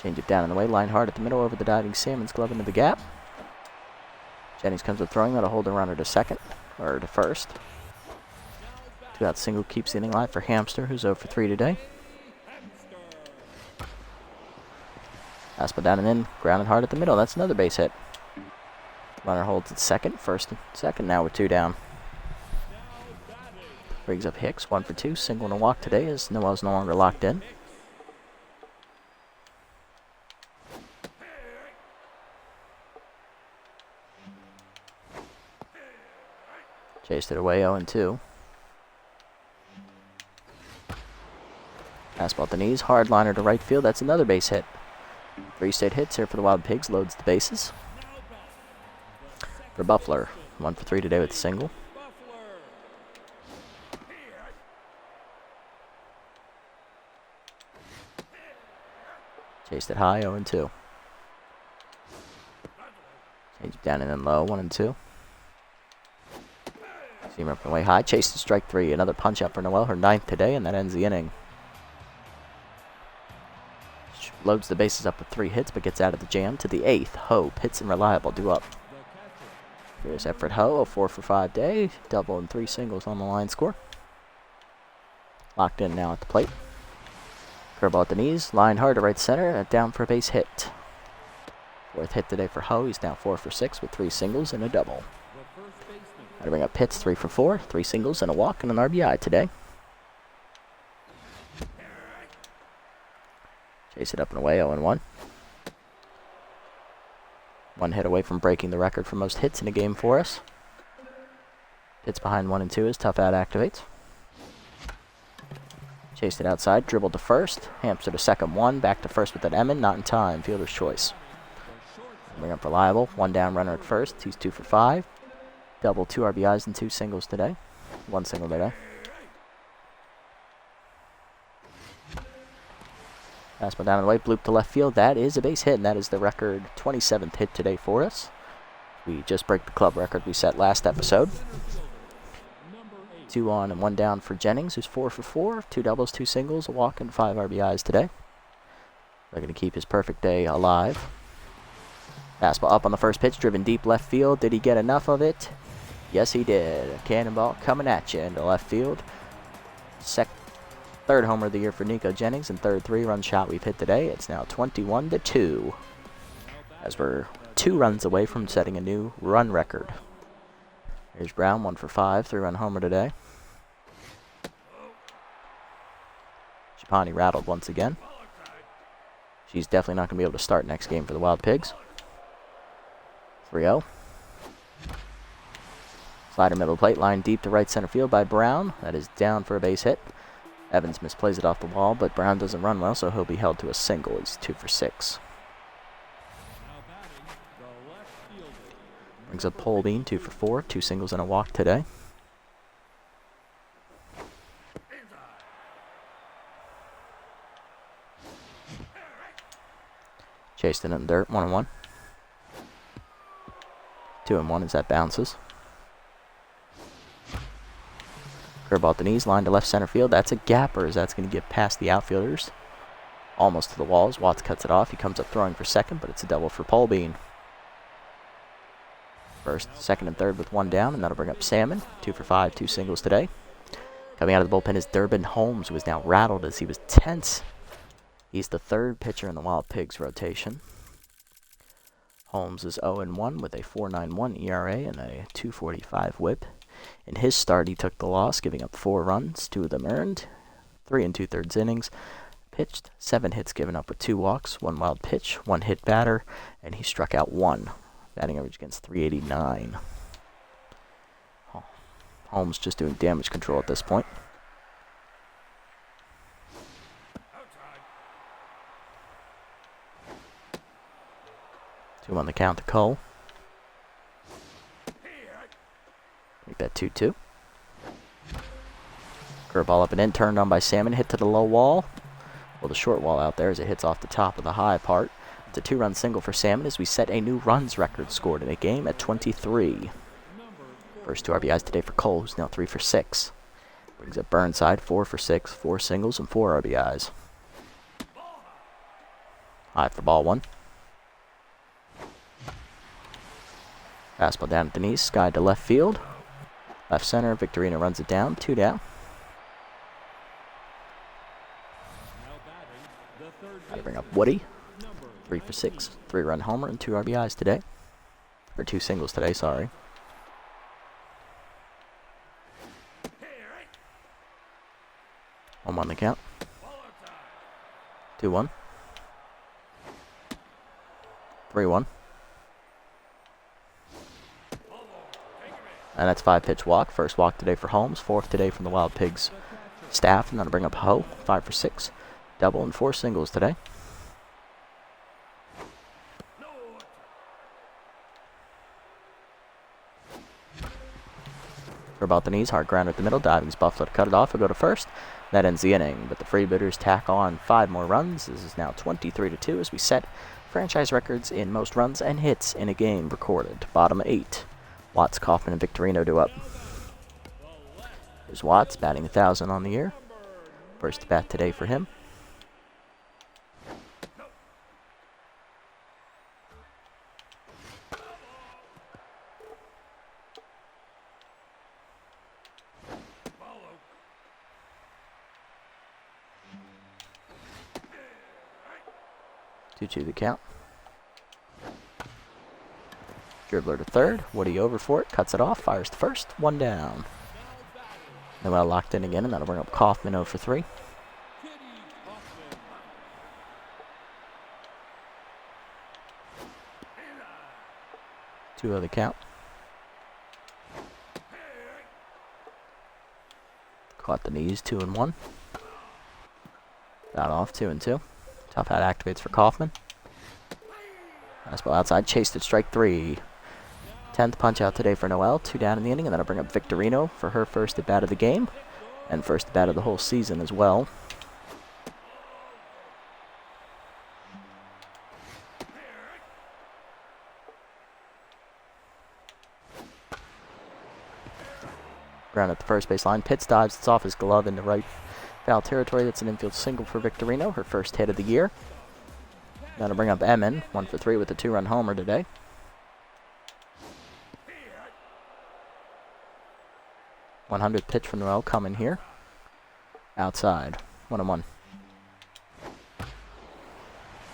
Change it down in the way, line hard at the middle over the diving Salmon's glove into the gap. Jennings comes with throwing, that'll hold the runner to second, or to first. 2-out single keeps the inning alive for Hamster, who's 0 for 3 today. Fastball down and in, grounded hard at the middle, that's another base hit. Runner holds at second, first and second now with 2 down. Brings up Hicks, 1 for 2, single and a walk today as Noel's no longer locked in. Chased it away, 0-2. Fastball at the knees, hard liner to right field, that's another base hit. 3 straight hits here for the Wild Pigs, loads the bases. For Buffler, 1 for 3 today with a single. Chased it high, 0-2. Change it down and then low, 1-2. Seamer up and way high, chased to strike 3. Another punch out for Noel, her 9th today, and that ends the inning. She loads the bases up with 3 hits, but gets out of the jam to the 8th. Ho, Pitts and Reliable do up. Here's Efred Ho, a 4 for 5 day, double and 3 singles on the line score. Locked in now at the plate. Curveball at the knees, line hard to right center, and down for a base hit. 4th hit today for Ho. He's now 4 for 6 with 3 singles and a double. Got to bring up Pitts, 3 for 4, 3 singles and a walk and an RBI today. Chase it up and away, 0-1. 1 hit away from breaking the record for most hits in a game for us. Pitts behind 1-2 as tough out activates. Chased it outside, dribbled to first. Hamster to second, 1. Back to first with an Emmon, not in time. Fielder's choice. Bring up Reliable. 1 down runner at first. He's 2 for 5. Double, 2 RBIs and 2 singles today. 1 single today. Fastball down in the way, bloop to left field. That is a base hit, and that is the record 27th hit today for us. We just break the club record we set last episode. 2 on and 1 down for Jennings, who's 4 for 4. 2 doubles, 2 singles, a walk, and 5 RBIs today. They're going to keep his perfect day alive. Fastball up on the first pitch, driven deep left field. Did he get enough of it? Yes, he did. A cannonball coming at you into left field. 3rd homer of the year for Nico Jennings, and 3rd 3-run shot we've hit today. It's now 21-2, as we're 2 runs away from setting a new run record. Here's Brown, 1 for 5, 3-run homer today. Japani rattled once again. She's definitely not going to be able to start next game for the Wild Pigs. 3-0. Slider middle plate, line deep to right center field by Brown. That is down for a base hit. Evans misplays it off the wall, but Brown doesn't run well, so he'll be held to a single. He's 2 for 6. Brings up Polbean, 2 for 4. 2 singles and a walk today. Chased it in the dirt, 1-1. 2-1 as that bounces. Curveball at the knees, line to left center field. That's a gapper as that's going to get past the outfielders. Almost to the walls. Watts cuts it off. He comes up throwing for second, but it's a double for Polbean. First, second, and third with 1 down, and that'll bring up Salmon. 2 for 5, 2 singles today. Coming out of the bullpen is Durbin Holmes, who is now rattled as he was tense. He's the 3rd pitcher in the Wild Pigs rotation. Holmes is 0-1 with a 4.91 ERA and a 2.45 whip. In his start, he took the loss, giving up 4 runs, 2 of them earned, 3 2/3 innings, pitched 7 hits given up with 2 walks, 1 wild pitch, 1 hit batter, and he struck out 1. Batting average against .389. Holmes just doing damage control at this point. Two on the count to Cole. Make that 2-2. Curveball up and in, turned on by Salmon, hit to the low wall. Well, the short wall out there as it hits off the top of the high part. It's a 2-run single for Salmon as we set a new runs record scored in a game at 23. First 2 RBIs today for Cole, who's now 3 for 6. Brings up Burnside, 4 for 6, 4 singles and 4 RBIs. High for ball 1. Fastball down at the knees, sky to left field. Left center, Victorino runs it down, 2 down. Gotta bring up Woody. 3 for 6, 3-run homer and 2 RBIs today. Or 2 singles today, sorry. Home on the count. 2-1. 3-1. And that's 5-pitch walk. First walk today for Holmes, 4th today from the Wild Pigs staff. And that'll bring up Ho, 5 for 6. Double and 4 singles today. For about the knees, hard ground at the middle. Diving's Buffalo to cut it off. He'll go to first. That ends the inning. But the Freebooters tack on 5 more runs. This is now 23-2 as we set franchise records in most runs and hits in a game recorded. Bottom 8. Watts, Kaufman, and Victorino do up. Here's Watts batting 1,000 on the year. First bat today for him. To the count. Dribbler to third. Woody over for it. Cuts it off. Fires to first. 1 down. Then well locked in again, and that'll bring up Kaufman 0 for 3. Two of the count. Caught the knees. 2-1. Got off 2-2. Tough out activates for Kaufman. Fastball outside, chased at strike 3. 10th punch out today for Noel, 2 down in the inning, and that'll bring up Victorino for her first at bat of the game, and first at bat of the whole season as well. Ground at the first base line, Pitts dives, it's off his glove into right foul territory. That's an infield single for Victorino, her first hit of the year. That'll bring up Emmon, 1 for 3 with a 2-run homer today. .100 pitch from Noel coming here. Outside, 1-1.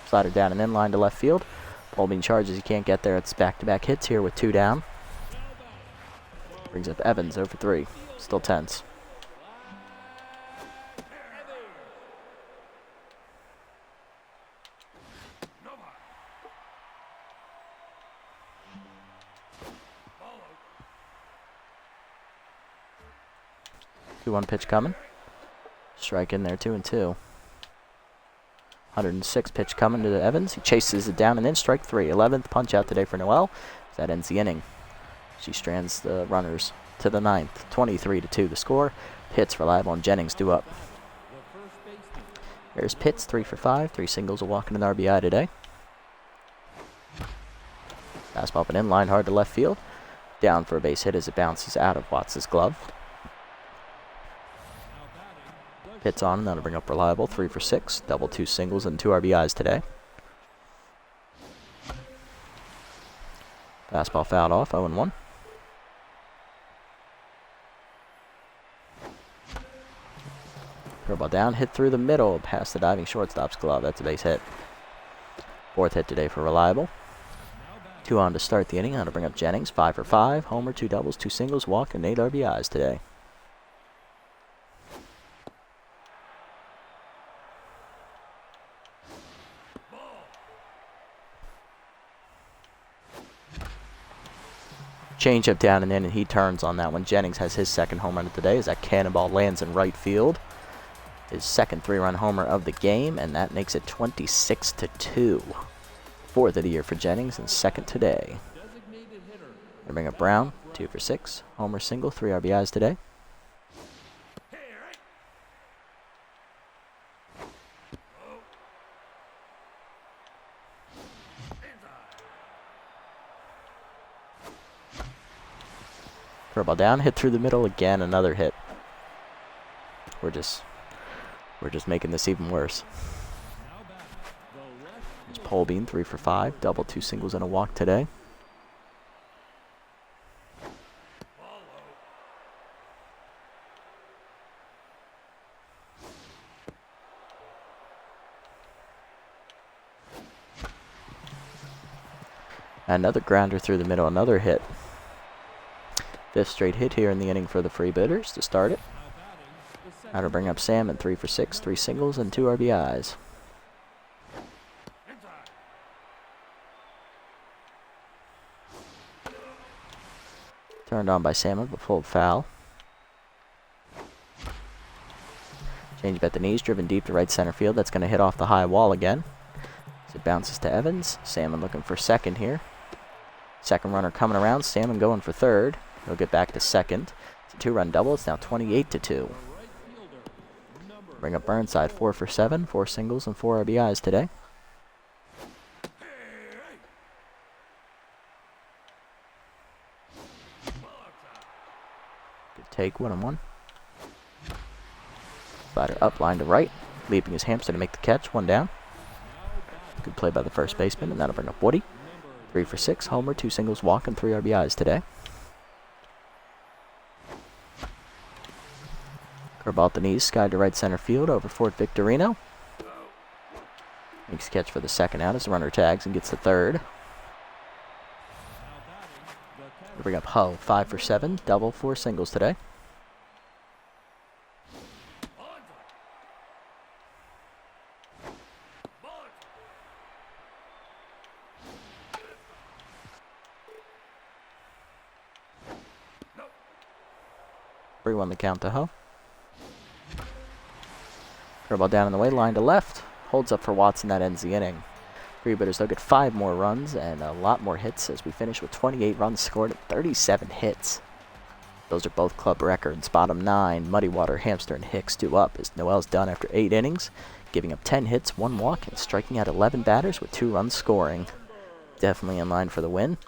Slider down and in, line to left field. Polbean charges, he can't get there. It's back-to-back hits here with 2 down. Brings up Evans, 0 for 3. Still tense. 2-1 pitch coming. Strike in there, 2-2. 106 pitch coming to Evans. He chases it down and in. Strike 3. 11th punch out today for Noel. That ends the inning. She strands the runners to the 9th. 23-2 the score. Pitts, Reliable, and Jennings due up. There's Pitts, 3 for 5. 3 singles, a walk and an RBI today. Fastball up and in, line hard to left field. Down for a base hit as it bounces out of Watts' glove. Pitts on, and that'll bring up Reliable, 3 for 6. Double 2 singles and 2 RBIs today. Fastball fouled off, 0-1. Curveball down, hit through the middle, past the diving shortstop's glove. That's a base hit. 4th hit today for Reliable. 2 on to start the inning. That'll bring up Jennings, 5 for 5. Homer, 2 doubles, 2 singles, walk, and 8 RBIs today. Changeup down and in, and he turns on that one. Jennings has his 2nd home run of the day as that cannonball lands in right field. His 2nd 3-run homer of the game, and that makes it 26-2. 4th of the year for Jennings and 2nd today. Gonna bring up Brown, 2 for 6. Homer single, 3 RBIs today. Curveball down, hit through the middle again, another hit. We're just making this even worse. There's Polbean, 3 for 5, double 2 singles and a walk today. Another grounder through the middle, another hit. 5th straight hit here in the inning for the Freebooters to start it. Now to bring up Salmon, 3 for 6, 3 singles and 2 RBIs. Turned on by Salmon, but pulled foul. Change at the knees, driven deep to right center field. That's going to hit off the high wall again. As it bounces to Evans. Salmon looking for 2nd here. 2nd runner coming around. Salmon going for 3rd. He'll get back to 2nd. It's a 2-run double. It's now 28-2. Bring up Burnside, 4 for 7, 4 singles and 4 RBIs today. Good take, 1-1. Slider up, line to right, leaping his hamster to make the catch, 1 down. Good play by the first baseman, and that'll bring up Woody. 3 for 6, homer, 2 singles, walk, and 3 RBIs today. Curveball at the knees, sky to right center field over Fort Victorino. Makes catch for the 2nd out as the runner tags and gets the 3rd. We'll bring up Hull, 5 for 7, double, 4 singles today. Bring 1 the count to Hull. Curveball down in the way, line to left. Holds up for Watson, that ends the inning. Freebooters, they'll get 5 more runs and a lot more hits as we finish with 28 runs scored and 37 hits. Those are both club records. Bottom 9, Muddy Water, Hamster, and Hicks due up as Noel's done after 8 innings, giving up 10 hits, 1 walk, and striking out 11 batters with 2 runs scoring. Definitely in line for the win.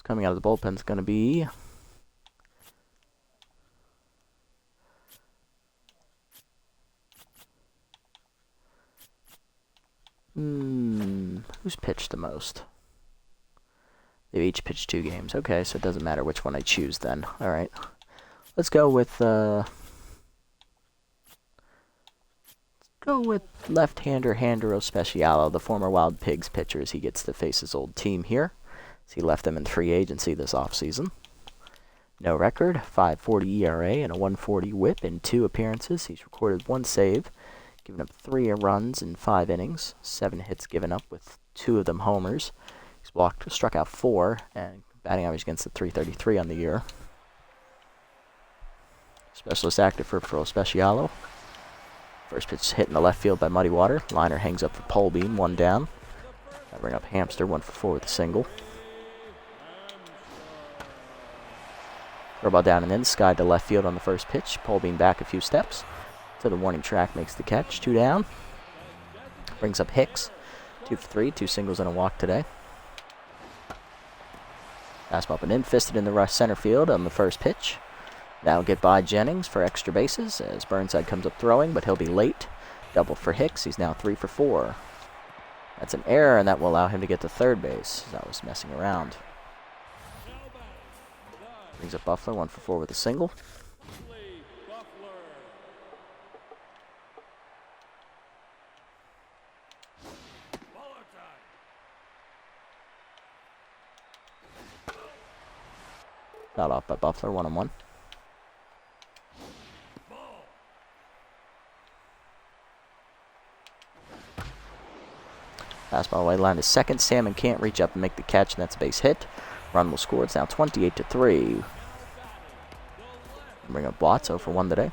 Coming out of the bullpen is going to be who's pitched the most? They've each pitched 2 games. Okay, so it doesn't matter which one I choose then. All right, let's go with left-hander Handero Specialo, the former Wild Pigs pitcher, as he gets to face his old team here. He left them in free agency this offseason. No record, 5.40 ERA and a 1.40 WHIP in 2 appearances. He's recorded 1 save, given up 3 runs in 5 innings, 7 hits given up with 2 of them homers. He's struck out 4, and batting average against the .333 on the year. Specialist active for Pro Specialo. First pitch hit in the left field by Muddy Water. Liner hangs up for pole beam, 1 down. I bring up Hamster, 1 for 4 with a single. Throw ball down and in, skied to left field on the first pitch. Pole beam back a few steps to the warning track, makes the catch, 2 down. Brings up Hicks, 2 for 3, 2 singles and a walk today. Fastball up and in, fisted in the right center field on the first pitch. That'll get by Jennings for extra bases as Burnside comes up throwing, but he'll be late. Double for Hicks, he's now 3 for 4. That's an error, and that will allow him to get to third base. That was messing around. Brings up Buffler, 1 for 4 with a single. Not off by Buffler, 1-1. Fastball away, line to second. Salmon can't reach up and make the catch, and that's a base hit. Run will score. It's now 28-3. Bring up Watts, 0 for 1 today.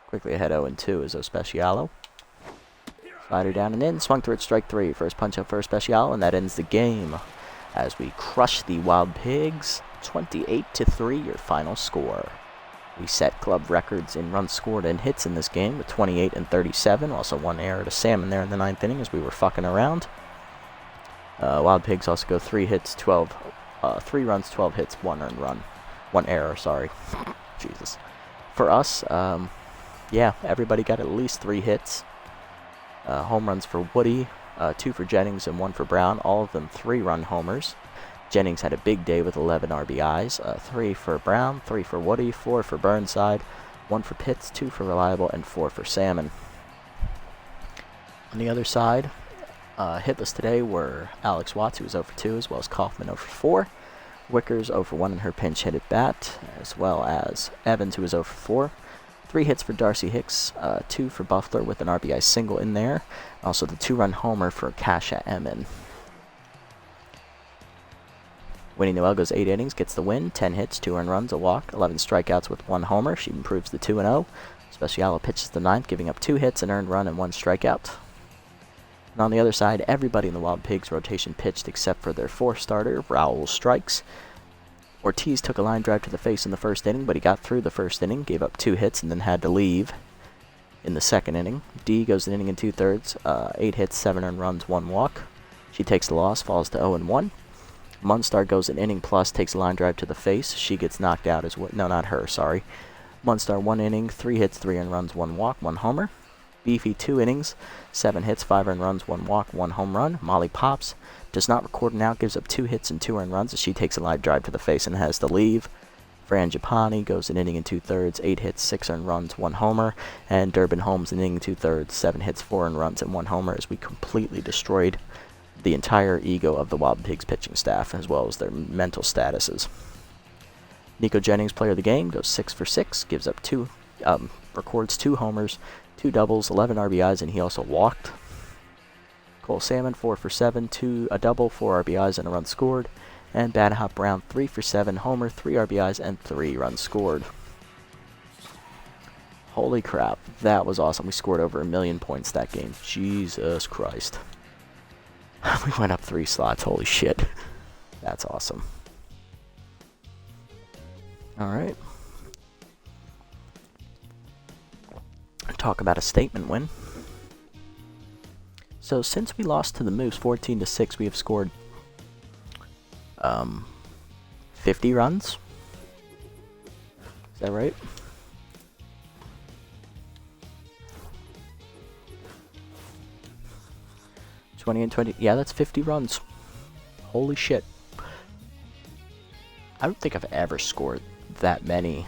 Quickly ahead 0-2 is Ospecialo. Slider down and in, swung through it, strike 3. First punch up for Ospecialo, and that ends the game as we crush the Wild Pigs. 28-3, your final score. We set club records in runs scored and hits in this game with 28 and 37. Also 1 error to Salmon there in the 9th inning as we were fucking around. Wild Pigs also go 3 hits, 3 runs, 12 hits, 1 earned run. 1 error, sorry. Jesus. For us, yeah, everybody got at least 3 hits. Home runs for Woody, 2 for Jennings and 1 for Brown. All of them 3-run homers. Jennings had a big day with 11 RBIs, 3 for Brown, 3 for Woody, 4 for Burnside, 1 for Pitts, 2 for Reliable, and 4 for Salmon. On the other side, hitless today were Alex Watts, who was 0 for 2, as well as Kaufman 0 for 4. Wickers 0 for 1 in her pinch hit at bat, as well as Evans, who was 0 for 4. 3 hits for Darcy Hicks, 2 for Buffler with an RBI single in there. Also the 2-run homer for Kasha Emin. Winnie Noel goes 8 innings, gets the win, 10 hits, 2 earned runs, a walk, 11 strikeouts with 1 homer. She improves to 2-0. Specialo pitches the 9th, giving up 2 hits, an earned run, and 1 strikeout. And on the other side, everybody in the Wild Pigs rotation pitched except for their 4th starter, Raul Strikes. Ortiz took a line drive to the face in the 1st inning, but he got through the 1st inning, gave up 2 hits, and then had to leave in the 2nd inning. D goes an inning and 2/3, 8 hits, 7 earned runs, 1 walk. She takes the loss, falls to 0-1. Munstar goes an inning plus, takes a line drive to the face. She gets knocked out as well. No, not her, sorry. Munstar 1 inning, 3 hits, 3 earned runs, 1 walk, 1 homer. Beefy 2 innings, 7 hits, 5 earned runs, 1 walk, 1 home run. Molly Pops does not record an out, gives up 2 hits and 2 earned runs as she takes a line drive to the face and has to leave. Frangipani goes an inning and 2/3, 8 hits, 6 earned runs, 1 homer. And Durbin Holmes an inning and 2/3, 7 hits, 4 earned runs, and 1 homer as we completely destroyed the entire ego of the Wild Pigs pitching staff, as well as their mental statuses. Nico Jennings, player of the game, goes 6 for 6, gives up records 2 homers, 2 doubles, 11 RBIs, and he also walked. Cole Salmon, 4 for 7, a double, 4 RBIs, and a run scored. And Badhop Brown, 3 for 7, homer, 3 RBIs, and 3 runs scored. Holy crap, that was awesome. We scored over 1 million points that game. Jesus Christ. We went up 3 slots. Holy shit. That's awesome. Alright. Talk about a statement win. So since we lost to the Moose 14-6, we have scored 50 runs. Is that right? And 20. Yeah, that's 50 runs. Holy shit. I don't think I've ever scored that many.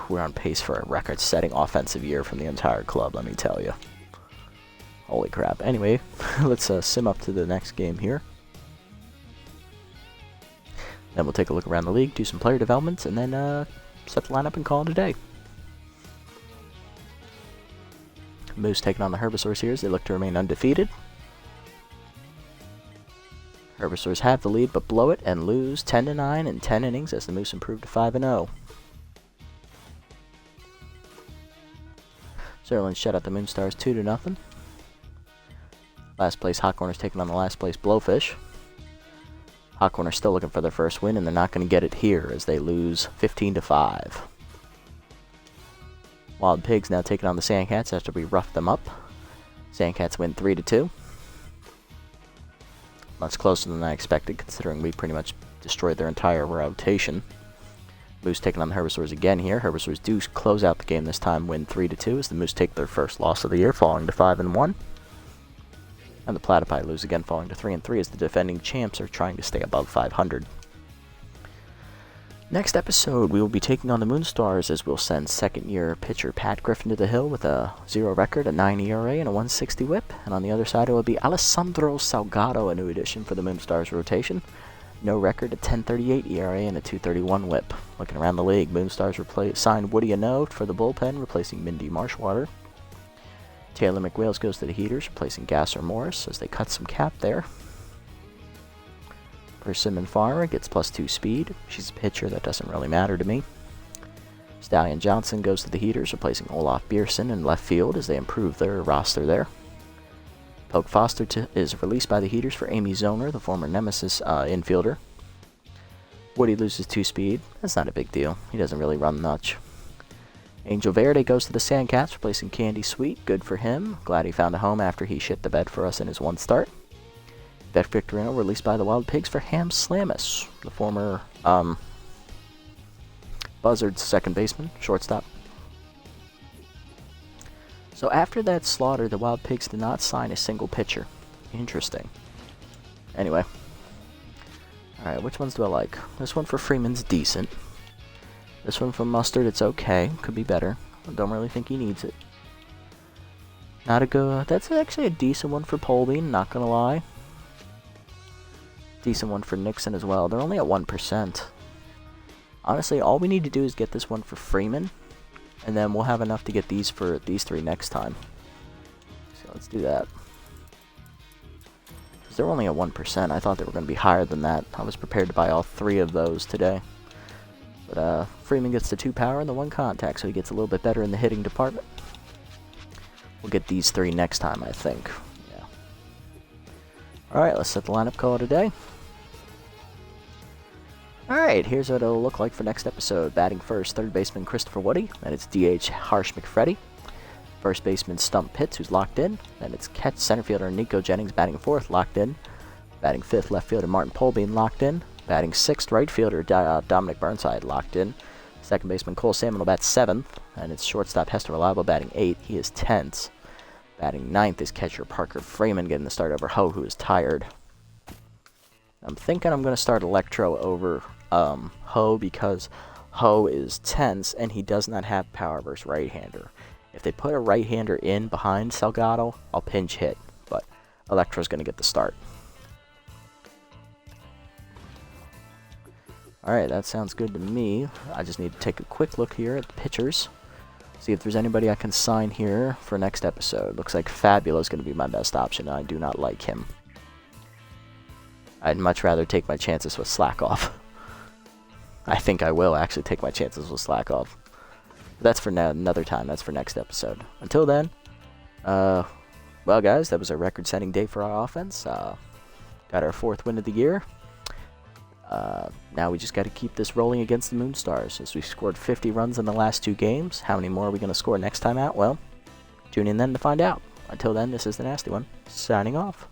We're on pace for a record-setting offensive year from the entire club, let me tell you. Holy crap. Anyway, let's sim up to the next game here. Then we'll take a look around the league, do some player developments, and then set the lineup and call it a day. Moose taking on the Herbisaurs here as they look to remain undefeated. Herbisaurs have the lead but blow it and lose 10-9 in 10 innings as the Moose improve to 5-0. Zerlin shut out the Moonstars 2-0. Last place Hot Corner's taking on the last place Blowfish. Hot Corner's still looking for their first win, and they're not going to get it here as they lose 15-5. Wild Pigs now taking on the Sandcats after we roughed them up. Sandcats win 3-2. Much closer than I expected, considering we pretty much destroyed their entire rotation. Moose taking on the Herbisaurs again here. Herbisaurs do close out the game this time, win 3-2, as the Moose take their first loss of the year, falling to 5-1. And the Platypi lose again, falling to 3-3, as the defending champs are trying to stay above 500. Next episode, we will be taking on the Moonstars as we'll send second-year pitcher Pat Griffin to the hill with a 0 record, a 9 ERA, and a 160 whip. And on the other side, it will be Alessandro Salgado, a new addition for the Moonstars rotation. No record, a 10.38 ERA, and a 2.31 whip. Looking around the league, Moonstars signed Woody Ano for the bullpen, replacing Mindy Marshwater. Taylor McWales goes to the Heaters, replacing Gasser Morris as they cut some cap there. Persimmon Farmer gets +2 speed. She's a pitcher that doesn't really matter to me. Stallion Johnson goes to the Heaters, replacing Olaf Bierson in left field as they improve their roster there. Poke Foster is released by the Heaters for Amy Zoner, the former Nemesis infielder. Woody loses 2 speed. That's not a big deal. He doesn't really run much. Angel Verde goes to the Sandcats, replacing Candy Sweet. Good for him. Glad he found a home after he shit the bed for us in his one start. Vet Victorino released by the Wild Pigs for Ham Slamus, the former Buzzards second baseman, shortstop. So after that slaughter, the Wild Pigs did not sign a single pitcher. Interesting. Anyway. Alright, which ones do I like? This one for Freeman's decent. This one from Mustard, it's okay. Could be better. I don't really think he needs it. Not a good... That's actually a decent one for Polbean, not gonna lie. Decent one for Nixon as well. They're only at 1%. Honestly, all we need to do is get this one for Freeman, and then we'll have enough to get these for these 3 next time. So let's do that. Because they're only at 1%. I thought they were going to be higher than that. I was prepared to buy all 3 of those today. But Freeman gets the 2 power and the 1 contact, so he gets a little bit better in the hitting department. We'll get these 3 next time, I think. Yeah. Alright, let's set the lineup, call it a day. Alright, here's what it'll look like for next episode. Batting first, third baseman Christopher Woody. Then it's DH Harsh McFreddy. First baseman Stump Pitts, who's locked in. Then it's catch center fielder Nico Jennings batting fourth, locked in. Batting fifth, left fielder Martin Polbean, locked in. Batting sixth, right fielder Dominic Burnside, locked in. Second baseman Cole Salmon will bat seventh. And it's shortstop Hester Reliable batting eighth. He is tense. Batting ninth is catcher Parker Freeman getting the start over Ho, who is tired. I'm thinking I'm going to start Electro over Ho because Ho is tense and he does not have power versus right-hander. If they put a right-hander in behind Salgado, I'll pinch hit, but Electro's going to get the start. Alright, that sounds good to me. I just need to take a quick look here at the pitchers. See if there's anybody I can sign here for next episode. Looks like Fabula is going to be my best option. I do not like him. I'd much rather take my chances with Slackoff. I think I will actually take my chances with Slackoff. That's for another time. That's for next episode. Until then, well, guys, that was a record-setting day for our offense. Got our 4th win of the year. Now we just got to keep this rolling against the Moonstars, as we scored 50 runs in the last 2 games. How many more are we going to score next time out? Well, tune in then to find out. Until then, this is the Nasty One, signing off.